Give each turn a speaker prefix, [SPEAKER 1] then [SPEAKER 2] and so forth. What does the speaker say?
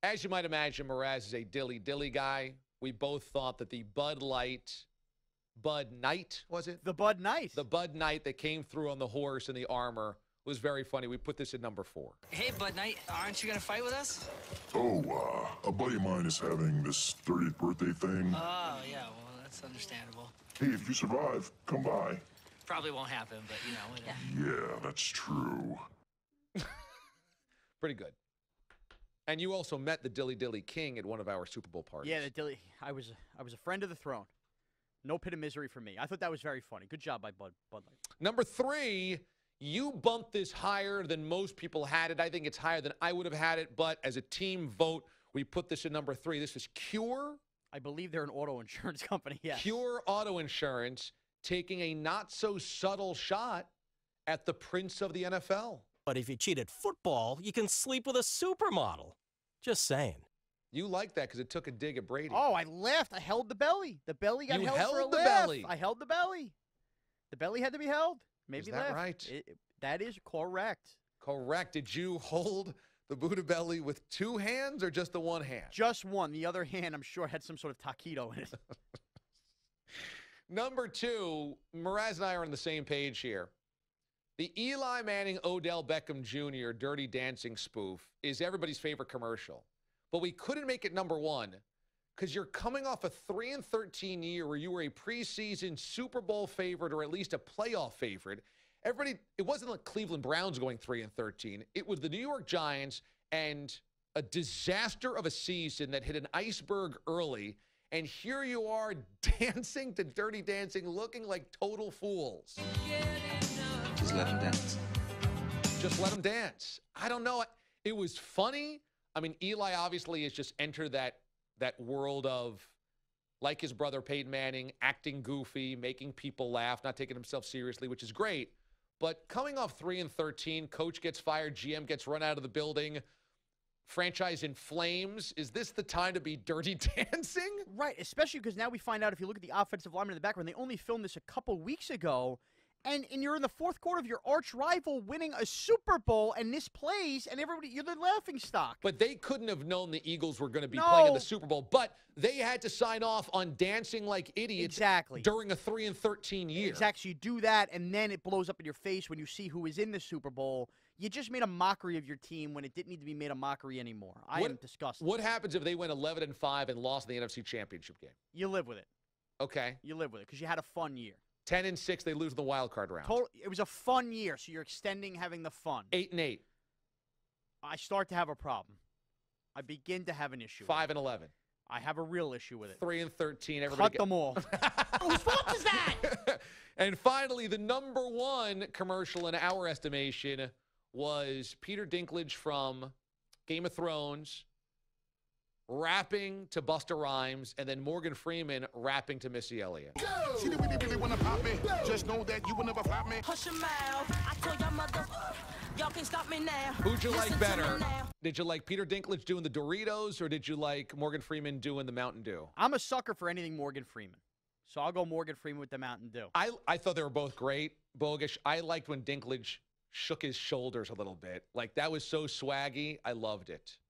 [SPEAKER 1] As you might imagine, Mraz is a dilly guy. We both thought that the Bud Knight, was it?
[SPEAKER 2] The Bud Knight.
[SPEAKER 1] The Bud Knight that came through on the horse and the armor was very funny. We put this at number 4.
[SPEAKER 3] Hey, Bud Knight, aren't you going to fight with us?
[SPEAKER 4] Oh, a buddy of mine is having this 30th birthday thing.
[SPEAKER 3] Oh, yeah, well, that's understandable.
[SPEAKER 4] Hey, if you survive, come by.
[SPEAKER 3] Probably won't happen, but,
[SPEAKER 4] Yeah, that's true.
[SPEAKER 1] Pretty good. And you also met the Dilly King at one of our Super Bowl parties.
[SPEAKER 2] Yeah, the Dilly. I was a friend of the throne. No pit of misery for me. I thought that was very funny. Good job by Bud Knight.
[SPEAKER 1] Number 3, you bumped this higher than most people had it. I think it's higher than I would have had it, but as a team vote, we put this at number 3. This is Cure.
[SPEAKER 2] I believe they're an auto insurance company, yes.
[SPEAKER 1] Cure Auto Insurance taking a not-so-subtle shot at the prince of the NFL.
[SPEAKER 5] But if you cheat at football, you can sleep with a supermodel. Just saying.
[SPEAKER 1] You like that because it took a dig at Brady.
[SPEAKER 2] Oh, I laughed. I held the belly. The belly got held for a
[SPEAKER 1] the
[SPEAKER 2] laugh.
[SPEAKER 1] belly.
[SPEAKER 2] I held the belly. The belly had to be held. Maybe
[SPEAKER 1] Is that
[SPEAKER 2] laugh.
[SPEAKER 1] right?
[SPEAKER 2] That is correct.
[SPEAKER 1] Correct. Did you hold the Buddha belly with 2 hands or just the one hand?
[SPEAKER 2] Just one. The other hand, I'm sure, had some sort of taquito in it.
[SPEAKER 1] Number 2, Mraz and I are on the same page here. The Eli Manning, Odell Beckham Jr. Dirty Dancing spoof is everybody's favorite commercial. But we couldn't make it number 1 because you're coming off a 3-13 year where you were a preseason Super Bowl favorite or at least a playoff favorite. Everybody, it wasn't like Cleveland Browns going 3-13. It was the New York Giants and a disaster of a season that hit an iceberg early. And here you are dancing to Dirty Dancing, looking like total fools.
[SPEAKER 6] Just let him dance.
[SPEAKER 1] Just let him dance. I don't know. It was funny. I mean, Eli obviously has just entered that world of, like his brother Peyton Manning, acting goofy, making people laugh, not taking himself seriously, which is great. But coming off 3-13, coach gets fired, GM gets run out of the building, franchise in flames. Is this the time to be Dirty Dancing?
[SPEAKER 2] Right, especially because now we find out if you look at the offensive lineman in the background, they only filmed this a couple weeks ago. And you're in the 4th quarter of your arch rival winning a Super Bowl, and this plays, and everybody, you're the laughing stock.
[SPEAKER 1] But they couldn't have known the Eagles were going to be playing in the Super Bowl. But they had to sign off on dancing like idiots during a 3-13 year.
[SPEAKER 2] Exactly. So you do that, and then it blows up in your face when you see who is in the Super Bowl. You just made a mockery of your team when it didn't need to be made a mockery anymore. I am disgusted.
[SPEAKER 1] What happens if they went 11-5 and lost the NFC Championship game?
[SPEAKER 2] You live with it.
[SPEAKER 1] Okay.
[SPEAKER 2] You live with it because you had a fun year.
[SPEAKER 1] 10-6, they lose in the wild card round.
[SPEAKER 2] It was a fun year, so you're extending having the fun.
[SPEAKER 1] 8-8.
[SPEAKER 2] I start to have a problem. I begin to have an issue.
[SPEAKER 1] 5-11.
[SPEAKER 2] I have a real issue with it.
[SPEAKER 1] 3-13. Everybody
[SPEAKER 2] cut them all.
[SPEAKER 3] Whose fault is that?
[SPEAKER 1] And finally, the number 1 commercial in our estimation was Peter Dinklage from Game of Thrones rapping to Busta Rhymes, and then Morgan Freeman rapping to Missy Elliott.
[SPEAKER 7] See that we really wanna pop me. Just know that you will never flop me.
[SPEAKER 8] Hush your mouth. I told y'all mother, y'all can't stop me now.
[SPEAKER 1] Who'd you like better? Did you like Peter Dinklage doing the Doritos, or did you like Morgan Freeman doing the Mountain Dew?
[SPEAKER 2] I'm a sucker for anything Morgan Freeman, so I'll go Morgan Freeman with the Mountain Dew.
[SPEAKER 1] I thought they were both great. Bogish. I liked when Dinklage shook his shoulders a little bit. Like, that was so swaggy. I loved it.